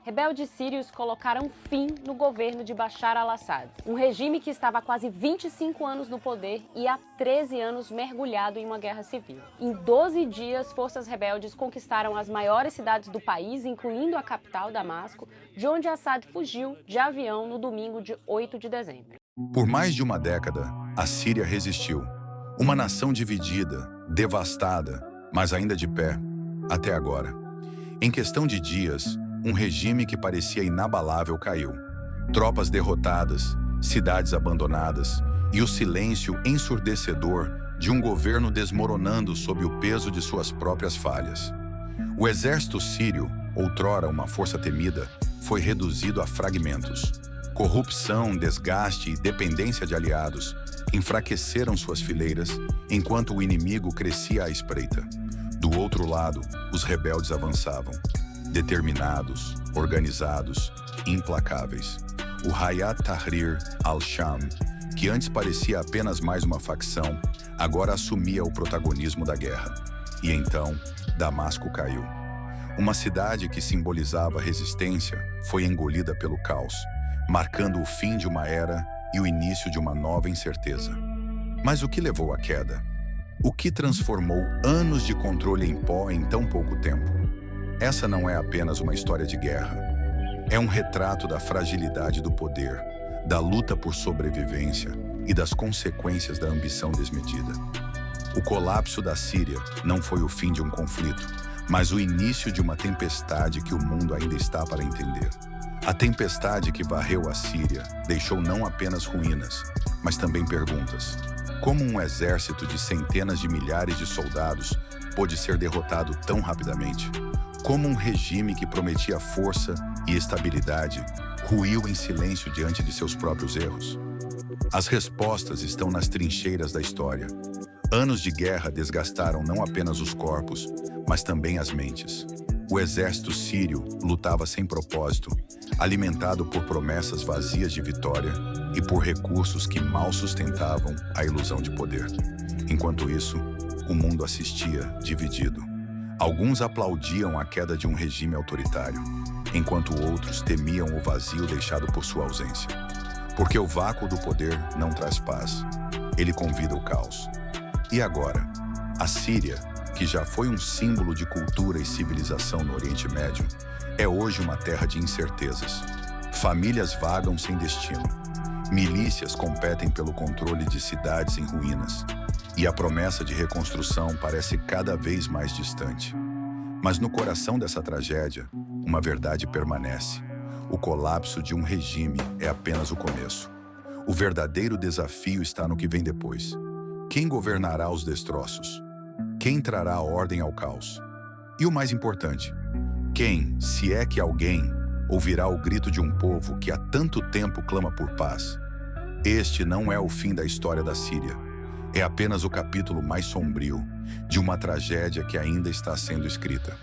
Rebeldes sírios colocaram fim no governo de Bashar al-Assad, um regime que estava há quase 25 anos no poder e há 13 anos mergulhado em uma guerra civil. Em 12 dias, forças rebeldes conquistaram as maiores cidades do país, incluindo a capital, Damasco, de onde Assad fugiu de avião no domingo de 8 de dezembro. Por mais de uma década, a Síria resistiu. Uma nação dividida, devastada, mas ainda de pé, até agora. Em questão de dias, um regime que parecia inabalável caiu. Tropas derrotadas, cidades abandonadas e o silêncio ensurdecedor de um governo desmoronando sob o peso de suas próprias falhas. O exército sírio, outrora uma força temida, foi reduzido a fragmentos. Corrupção, desgaste e dependência de aliados enfraqueceram suas fileiras enquanto o inimigo crescia à espreita. Do outro lado, os rebeldes avançavam. Determinados, organizados, implacáveis. O Hayat Tahrir al-Sham, que antes parecia apenas mais uma facção, agora assumia o protagonismo da guerra. E então, Damasco caiu. Uma cidade que simbolizava resistência foi engolida pelo caos, marcando o fim de uma era e o início de uma nova incerteza. Mas o que levou à queda? O que transformou anos de controle em pó em tão pouco tempo? Essa não é apenas uma história de guerra. É um retrato da fragilidade do poder, da luta por sobrevivência e das consequências da ambição desmedida. O colapso da Síria não foi o fim de um conflito, mas o início de uma tempestade que o mundo ainda está para entender. A tempestade que varreu a Síria deixou não apenas ruínas, mas também perguntas. Como um exército de centenas de milhares de soldados pôde ser derrotado tão rapidamente? Como um regime que prometia força e estabilidade ruiu em silêncio diante de seus próprios erros? As respostas estão nas trincheiras da história. Anos de guerra desgastaram não apenas os corpos, mas também as mentes. O exército sírio lutava sem propósito, alimentado por promessas vazias de vitória e por recursos que mal sustentavam a ilusão de poder. Enquanto isso, o mundo assistia dividido. Alguns aplaudiam a queda de um regime autoritário, enquanto outros temiam o vazio deixado por sua ausência. Porque o vácuo do poder não traz paz, ele convida o caos. E agora, a Síria, que já foi um símbolo de cultura e civilização no Oriente Médio, é hoje uma terra de incertezas. Famílias vagam sem destino. Milícias competem pelo controle de cidades em ruínas. E a promessa de reconstrução parece cada vez mais distante. Mas no coração dessa tragédia, uma verdade permanece. O colapso de um regime é apenas o começo. O verdadeiro desafio está no que vem depois. Quem governará os destroços? Quem trará ordem ao caos? E o mais importante, quem, se é que alguém, ouvirá o grito de um povo que há tanto tempo clama por paz? Este não é o fim da história da Síria. É apenas o capítulo mais sombrio de uma tragédia que ainda está sendo escrita.